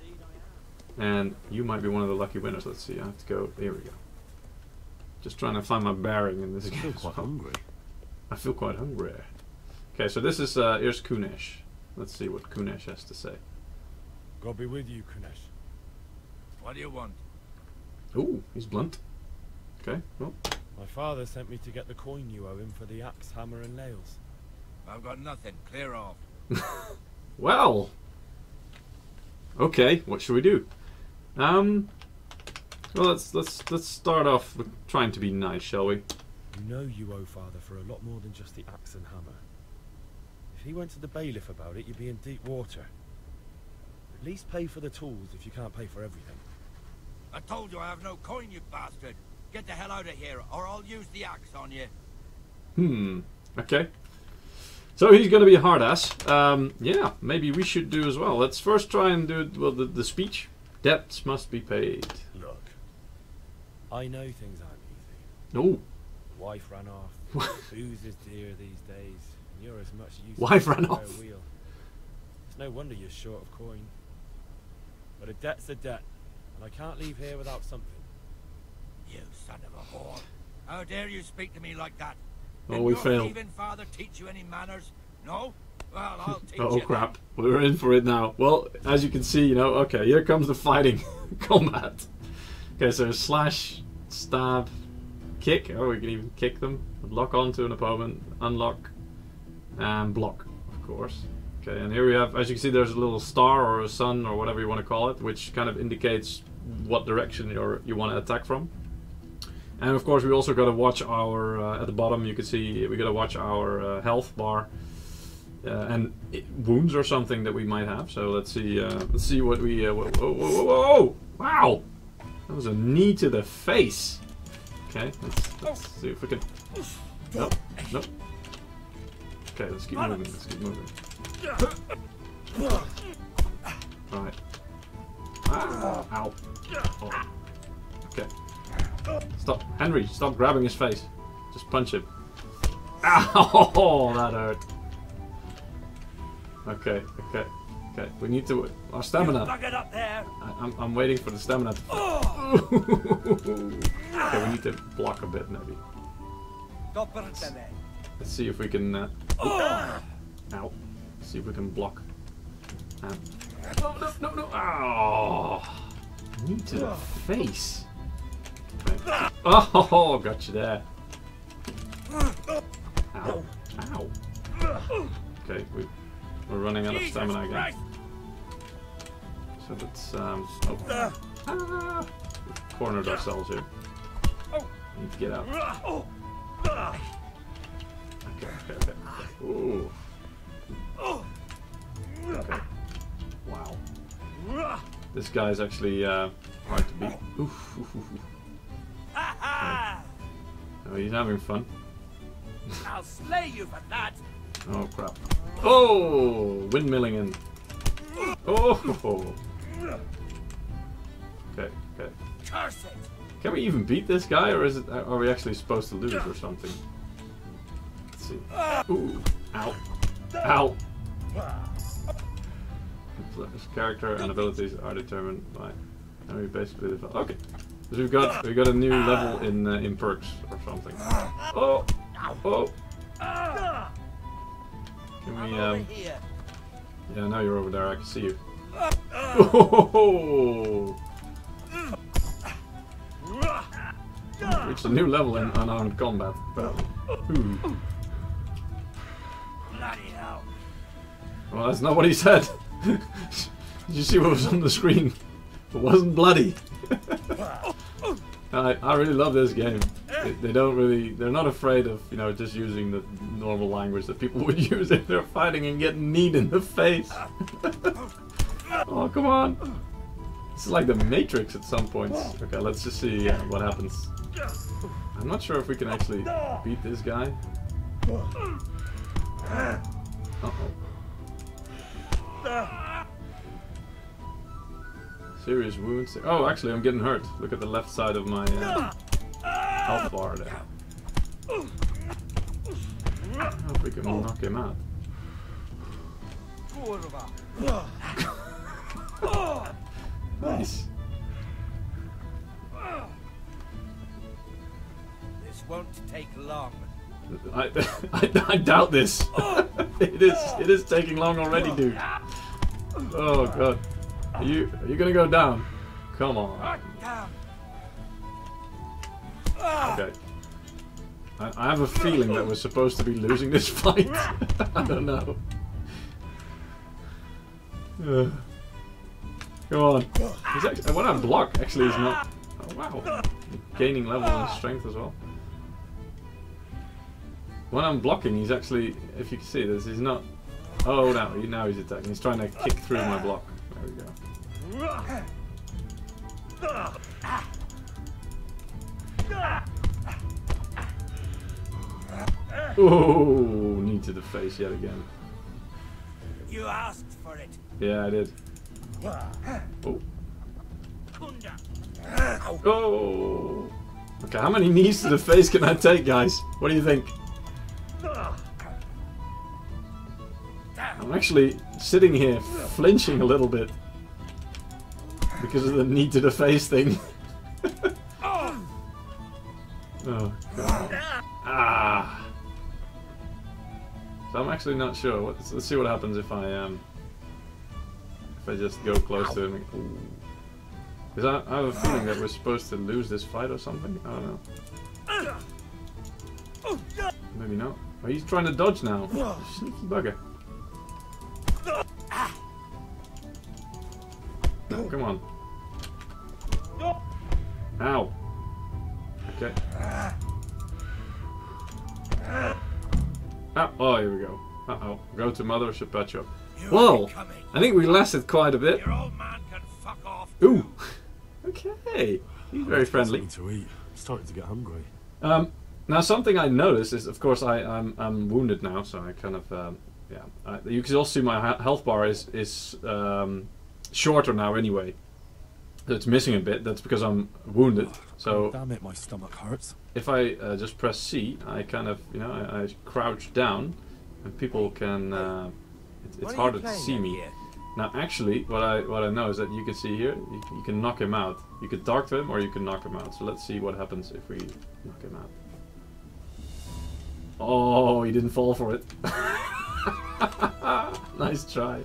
and you might be one of the lucky winners. Let's see, I have to go. Here we go. Just trying to find my bearing in this I game. feel quite hungry. I feel quite hungry. Okay, so this is here's Kunesh. Let's see what Kunesh has to say. God be with you, Kunesh. What do you want? Ooh, he's blunt. Okay, well. My father sent me to get the coin you owe him for the axe, hammer, and nails. I've got nothing. Clear off. Well. Okay, what should we do? Well, let's start off with trying to be nice, shall we? You know you owe Father for a lot more than just the axe and hammer. If he went to the bailiff about it, you'd be in deep water. At least pay for the tools if you can't pay for everything. I told you I have no coin, you bastard. Get the hell out of here, or I'll use the axe on you. Okay. So he's gonna be a hard ass. Yeah, maybe we should do as well. Let's first try and do well, the speech. Debts must be paid. Look, I know things aren't easy. No. Wife ran off. Booze is dear these days, and you're as much use Wife as ran a off. spare wheel. It's no wonder you're short of coin. But a debt's a debt, and I can't leave here without something. You son of a whore. How dare you speak to me like that? Oh, Did we your failed. thieving father teach you any manners? No? Well, I'll teach Oh you. crap, we're in for it now. Well, as you can see, you know, okay, here comes the fighting combat. Okay, so slash, stab, kick. Oh, we can even kick them. Lock onto an opponent, unlock, and block, of course. Okay, and here we have, as you can see, there's a little star or a sun or whatever you want to call it, which kind of indicates what direction you want to attack from. And of course, we also got to watch our, at the bottom you can see, we got to watch our health bar. And wounds or something that we might have. So let's see what we. Whoa! Wow, that was a knee to the face. Okay, let's see if we can. Nope. Okay, let's keep moving. Let's keep moving. All right. Ow. Oh. Okay. Stop, Henry. Stop grabbing his face. Just punch him. Ow! That hurt. Okay. We need to our stamina. Bug it up there. I'm waiting for the stamina. Okay, we need to block a bit maybe. Let's see if we can. Ow! Let's see if we can block. No! Oh! Knee to the face. Okay. Oh, got you there. Ow! Okay, we're running out of stamina again. So let's we've cornered ourselves here. We need to get out. Okay. Ooh. Okay. Wow. This guy's actually hard to beat. Oof. Okay. Oh, he's having fun. I'll slay you for that. Oh crap. Oh! Windmilling in. Oh! Okay. Curse it. Can we even beat this guy, or is it? Are we actually supposed to lose or something? Let's see. Ooh! Ow! His character and abilities are determined by. And we basically okay. So we've got a new level in perks or something. Oh! Can we yeah, now you're over there, I can see you. Oh! Reached a new level in unarmed combat, apparently. Ooh. Bloody hell. Well, that's not what he said. Did you see what was on the screen? It wasn't bloody. I really love this game. They're not afraid of, you know, just using the normal language that people would use if they're fighting and getting kneed in the face. Oh, come on. This is like the Matrix at some points. Okay, let's just see what happens. I'm not sure if we can actually beat this guy. Uh-oh. Serious wounds. Oh, actually, I'm getting hurt. Look at the left side of my health bar there. I hope we can knock him out. Nice. This won't take long. I doubt this. It is taking long already, dude. Oh god. Are you gonna go down? Come on. Okay. I have a feeling that we're supposed to be losing this fight. I don't know. Come on. Actually, when I block, actually, is not. Oh, wow. Gaining level and strength as well. When I'm blocking, he's actually, if you can see this, he's not... Oh, now he's attacking. He's trying to kick through my block. There we go. Oh, knee to the face yet again. You asked for it. Yeah, I did. Oh. Oh. Okay, how many knees to the face can I take, guys? What do you think? I'm actually sitting here flinching a little bit because of the knee to the face thing. Oh, God. Ah. So I'm actually not sure. Let's see what happens if I just go close to him. Because I have a feeling that we're supposed to lose this fight or something. I don't know. Maybe not. Oh, he's trying to dodge now. Sneaky bugger. No, come on. Ow. Okay. Oh, here we go. Uh-oh. Go to Mothership Pet Shop. Well, I think we lasted quite a bit. Your old man can fuck off. Ooh. Okay. He's very friendly. To eat. I'm starting to get hungry. Now something I noticed is, of course, I'm wounded now, so I kind of yeah. You can also see my health bar is shorter now anyway. So it's missing a bit. That's because I'm wounded. So damn it, my stomach hurts. if I just press C, I kind of I crouch down, and people can. It's harder to see me. Now, actually, what I know is that you can see here, you can knock him out. You can talk to him, or you can knock him out. So let's see what happens if we knock him out. Oh, he didn't fall for it. Nice try.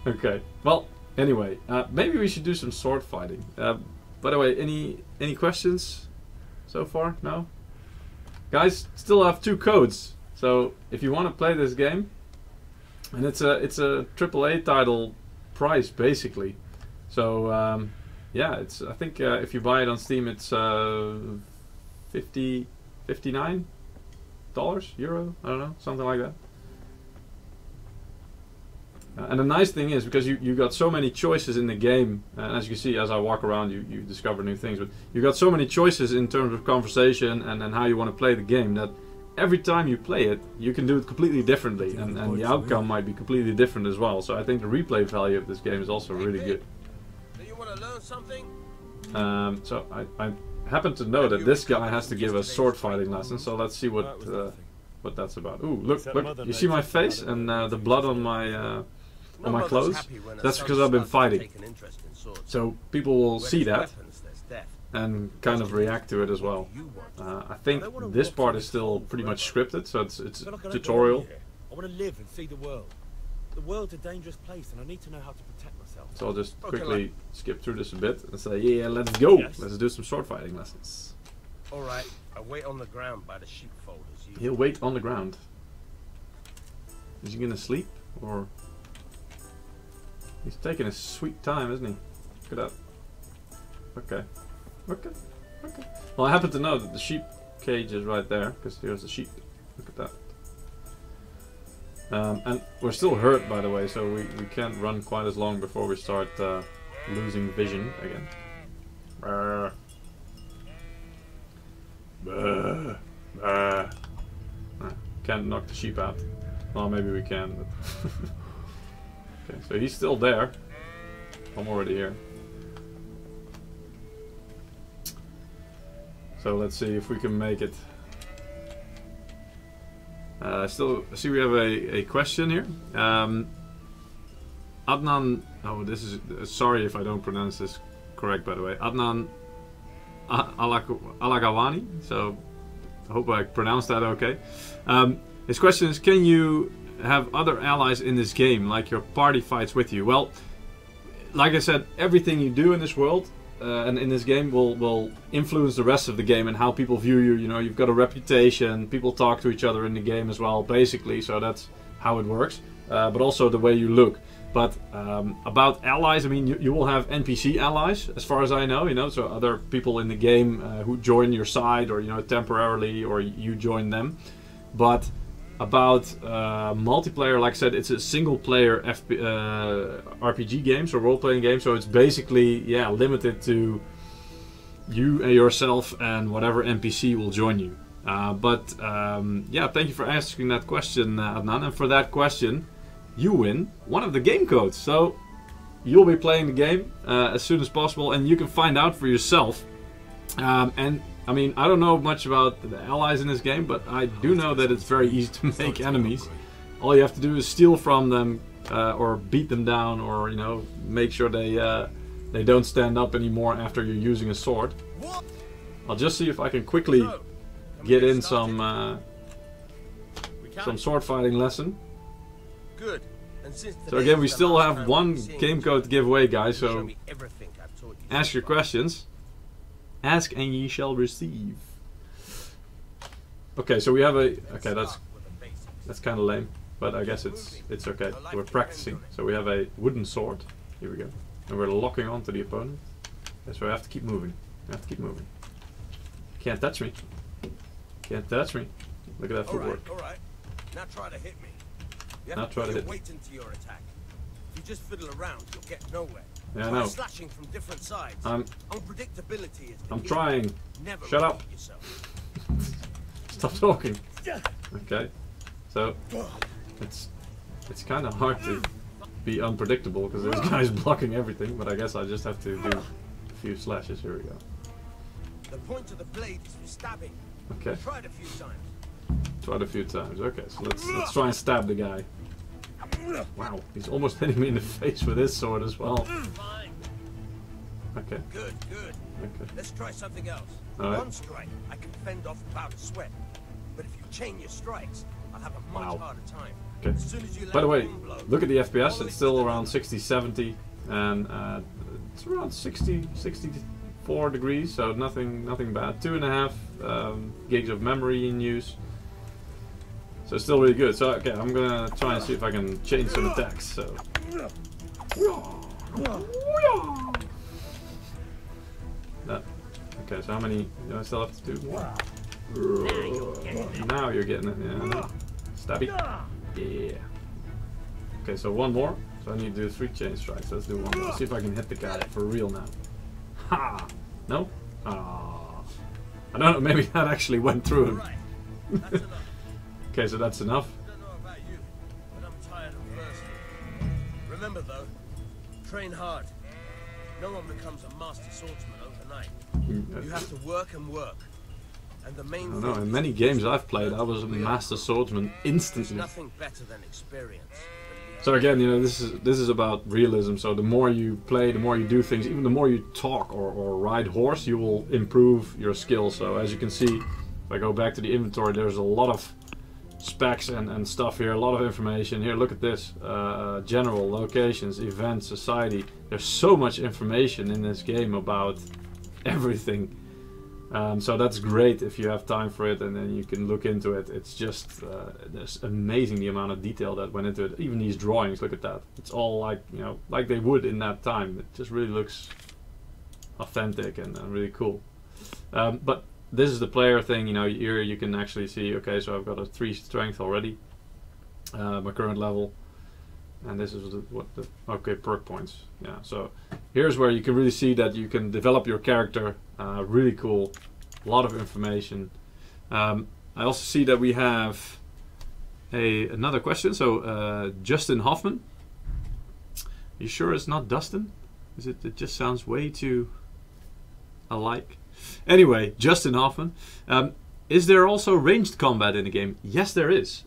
Okay. Well, anyway, maybe we should do some sword fighting. By the way, any questions so far? No? Guys, still have 2 codes. So if you want to play this game, and it's a AAA title price basically. So yeah, it's I think if you buy it on Steam, it's $59 euro. I don't know, something like that. And the nice thing is, because you got so many choices in the game, and as you can see, as I walk around, you discover new things. But you got so many choices in terms of conversation and how you want to play the game, that every time you play it, you can do it completely differently, and the outcome might be completely different as well. So I think the replay value of this game is also really good. Do you want to learn something? So I happen to know that this guy has to give us sword fighting lessons. So let's see what that's about. Ooh, look! You see my face and the blood on my clothes? That's because I've been fighting. So people will see that and kind of react to it as well. I think this part is still pretty much scripted, so it's tutorial. I want to live and see the world. The world's a dangerous place, and I need to know how to protect myself. So I'll just quickly skip through this a bit and say, yeah, let's go. Let's do some sword fighting lessons. All right, I'll wait on the ground by the sheepfold as you. He'll wait on the ground. Is he gonna sleep, or? He's taking his sweet time, isn't he? Look at that. Okay. Okay. Okay. Well, I happen to know that the sheep cage is right there, because here's the sheep. Look at that. And we're still hurt, by the way, so we can't run quite as long before we start losing vision again. Brr. Brr. Brr. Can't knock the sheep out. Well, maybe we can, but... Okay, so he's still there. I'm already here. So let's see if we can make it. Still, see we have a question here. Adnan, oh, this is, sorry if I don't pronounce this correct, by the way. Adnan Alagawani, so I hope I pronounced that okay. His question is, can you have other allies in this game, like your party fights with you? Well, like I said, everything you do in this world and in this game will influence the rest of the game and how people view you. You know, you've got a reputation, people talk to each other in the game as well, basically, so that's how it works. But also the way you look. But about allies, I mean, you will have NPC allies, as far as I know, you know, so other people in the game who join your side, or, you know, temporarily, or you join them. But about multiplayer, like I said, it's a single-player RPG game, so role-playing game, so it's basically, yeah, limited to you and yourself and whatever NPC will join you. Yeah, thank you for asking that question, Adnan, and for that question, you win one of the game codes. So you'll be playing the game as soon as possible, and you can find out for yourself. And I mean, I don't know much about the allies in this game, but I do know that it's very easy to make enemies. All you have to do is steal from them, or beat them down, or, you know, make sure they don't stand up anymore after you're using a sword. I'll just see if I can quickly get in some sword fighting lesson. Good. And since So again, we still have one game code to give away, guys, so ask your questions. Ask and ye shall receive. Okay, so we have a... Okay, that's kind of lame, but I guess it's okay. We're practicing. So we have a wooden sword. Here we go. And we're locking onto the opponent. Okay, so I have to keep moving. I have to keep moving. Can't touch me. Can't touch me. Look at that footwork. Alright. Now try to hit me. You Now have try to to put hit your me. weight into your attack. If you just fiddle around, you'll get nowhere. Yeah, I Try know. slashing from different sides. Unpredictability is the I'm key. trying. Never Shut up. repeat yourself. Stop talking. Okay. So it's kind of hard to be unpredictable because this guy's blocking everything, but I guess I just have to do a few slashes. Here we go. The point of the blade is for stabbing. Okay. Try it a few times. Tried a few times. Okay, so let's try and stab the guy. Wow, he's almost hitting me in the face with his sword as well. Fine. Okay. Good, good. Okay. Let's try something else. Alright. One strike, I can fend off without a sweat. But if you chain your strikes, I'll have a much Wow. harder time. Okay. As soon as you By the way, land one blow, look at the FPS. follow It's it still with around another. 60, 70, and it's around 60, 64 degrees. So nothing bad. 2.5 gigs of memory in use. So it's still really good. So okay, I'm gonna try and see if I can change some attacks. So. That. Okay, so how many do I still have to do? Now you're getting it. Yeah. Stabby. Yeah. Okay, so one more. So I need to do 3 chain strikes. Let's do one more. See if I can hit the guy for real now. Ha! No? Ah. I don't know. Maybe that actually went through him. Right. That's enough. Okay, so that's enough. I don't know about you, but I'm tired of thirsty. Remember though, train hard. No one becomes a master swordsman overnight. You have to work and work. And the main I don't know. thing In is many to games learn I've played, I was a real master growth. swordsman There's instantly. nothing better than experience. So again, you know, this is about realism. So the more you play, the more you do things, even the more you talk or ride horse, you will improve your skills. So as you can see, if I go back to the inventory, there's a lot of specs and stuff here, a lot of information. Here, look at this. General, locations, events, society. There's so much information in this game about everything. So that's great if you have time for it and then you can look into it. It's just there's amazing the amount of detail that went into it. Even these drawings, look at that. It's all like, you know, like they would in that time. It just really looks authentic and really cool. But this is the player thing, you know. Here you can actually see, okay, so I've got a 3 strength already, my current level, and this is okay, perk points. Yeah, so here's where you can really see that you can develop your character. Really cool, a lot of information. I also see that we have another question. So Justin Hoffman, you sure it's not Dustin? It just sounds way too alike. Anyway, Justin Hoffman, is there also ranged combat in the game? Yes, there is.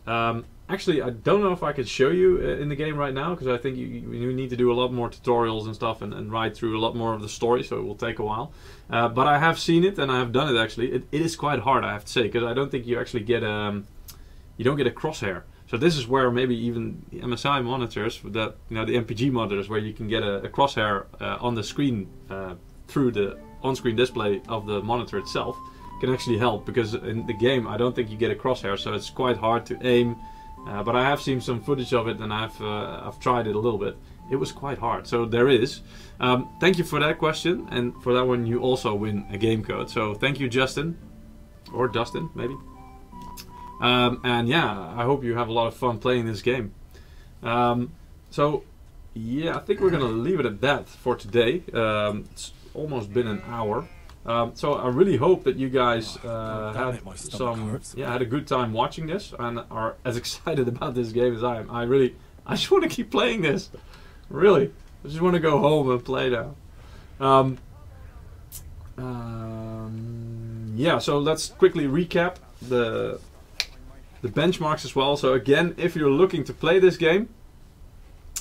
Actually, I don't know if I can show you in the game right now, because I think you need to do a lot more tutorials and stuff and ride through a lot more of the story, so it will take a while. But I have seen it and I have done it actually. It is quite hard, I have to say, because I don't think you actually get you don't get a crosshair. So this is where maybe even the MSI monitors, that, you know, the MPG monitors, where you can get a crosshair on the screen through the on-screen display of the monitor itself, can actually help, because in the game I don't think you get a crosshair, so it's quite hard to aim. But I have seen some footage of it and I've tried it a little bit. it was quite hard. So there is. Thank you for that question, and for that one you also win a game code. So thank you, Justin, or Dustin maybe. And yeah, I hope you have a lot of fun playing this game. So yeah, I think we're gonna leave it at that for today. It's almost been an hour. So I really hope that you guys had a good time watching this and are as excited about this game as I am. I just want to keep playing this. Really, I just want to go home and play now. Yeah, so let's quickly recap the benchmarks as well. So again, if you're looking to play this game,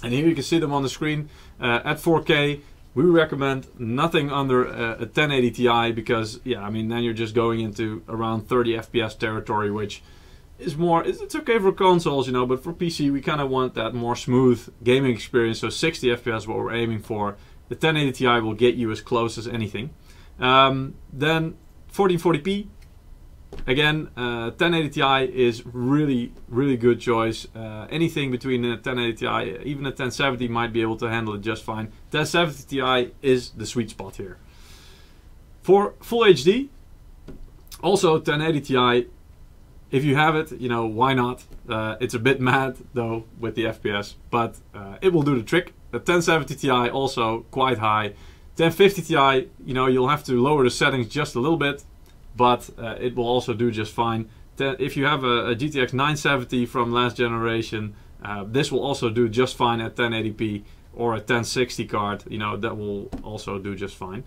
and here you can see them on the screen at 4K. We recommend nothing under a 1080 Ti because, yeah, I mean, then you're just going into around 30 FPS territory, which is more, it's okay for consoles, you know, but for PC, we kind of want that more smooth gaming experience. So 60 FPS is what we're aiming for. The 1080 Ti will get you as close as anything. Then 1440p. Again, 1080 Ti is really, really good choice. Anything between a 1080 Ti, even a 1070 might be able to handle it just fine. 1070 Ti is the sweet spot here. For Full HD, also 1080 Ti, if you have it, you know, why not? It's a bit mad though with the FPS, but it will do the trick. The 1070 Ti also quite high. 1050 Ti, you know, you'll have to lower the settings just a little bit, but it will also do just fine. If you have a GTX 970 from last generation, this will also do just fine at 1080p, or a 1060 card, you know, that will also do just fine.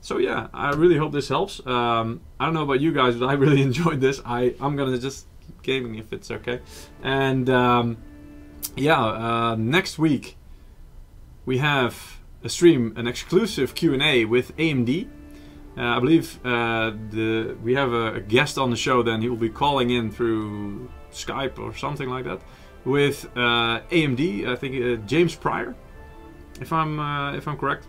So yeah, I really hope this helps. I don't know about you guys, but I really enjoyed this. I'm gonna just keep gaming if it's okay. And yeah, next week we have a stream, an exclusive Q&A with AMD. I believe we have a guest on the show. Then he will be calling in through Skype or something like that with AMD. I think James Pryor, if I'm correct.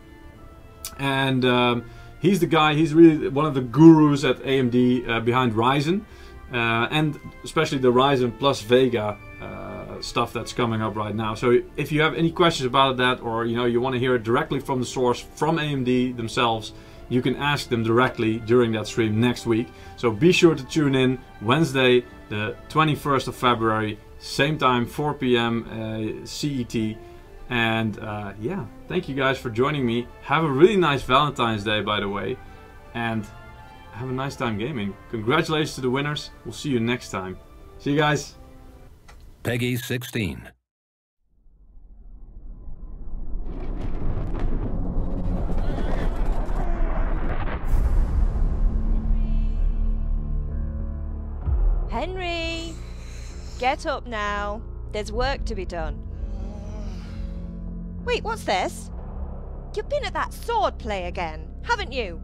And he's the guy. He's really one of the gurus at AMD behind Ryzen, and especially the Ryzen plus Vega stuff that's coming up right now. So if you have any questions about that, or you know you want to hear it directly from the source, from AMD themselves, you can ask them directly during that stream next week. So be sure to tune in Wednesday, the 21st of February, same time, 4 p.m. CET. And yeah, thank you guys for joining me. Have a really nice Valentine's Day, by the way. And have a nice time gaming. Congratulations to the winners. We'll see you next time. See you guys. Peggy 16. Henry, get up now. There's work to be done. Wait, what's this? You've been at that sword play again, haven't you?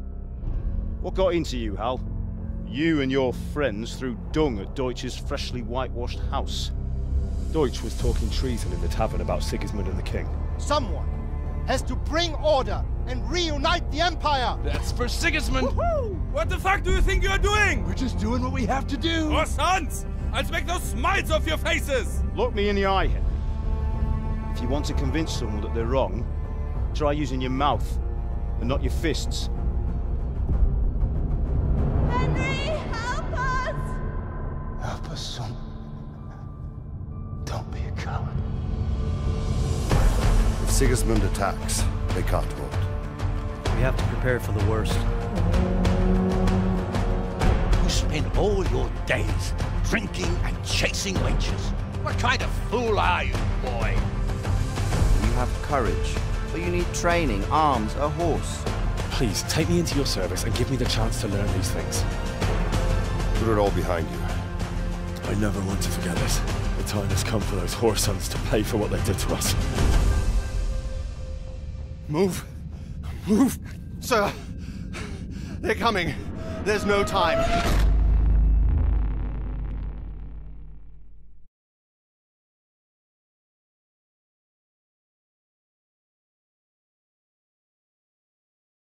What got into you, Hal? You and your friends threw dung at Deutsch's freshly whitewashed house. Deutsch was talking treason in the tavern about Sigismund and the king. Someone has to bring order and reunite the Empire! That's for Sigismund! What the fuck do you think you're doing? We're just doing what we have to do! Oh, sons! I'll make those smiles off your faces! Look me in the eye, Henry. If you want to convince someone that they're wrong, try using your mouth and not your fists. Henry, help us! Help us, son. Don't be a coward. If Sigismund attacks, they can't hold. We have to prepare for the worst. You spend all your days drinking and chasing wenches. What kind of fool are you, boy? You have courage, but you need training, arms, a horse. Please, take me into your service and give me the chance to learn these things. Put it all behind you. I never want to forget this. The time has come for those whore sons to pay for what they did to us. Move. Move. Sir. They're coming. There's no time.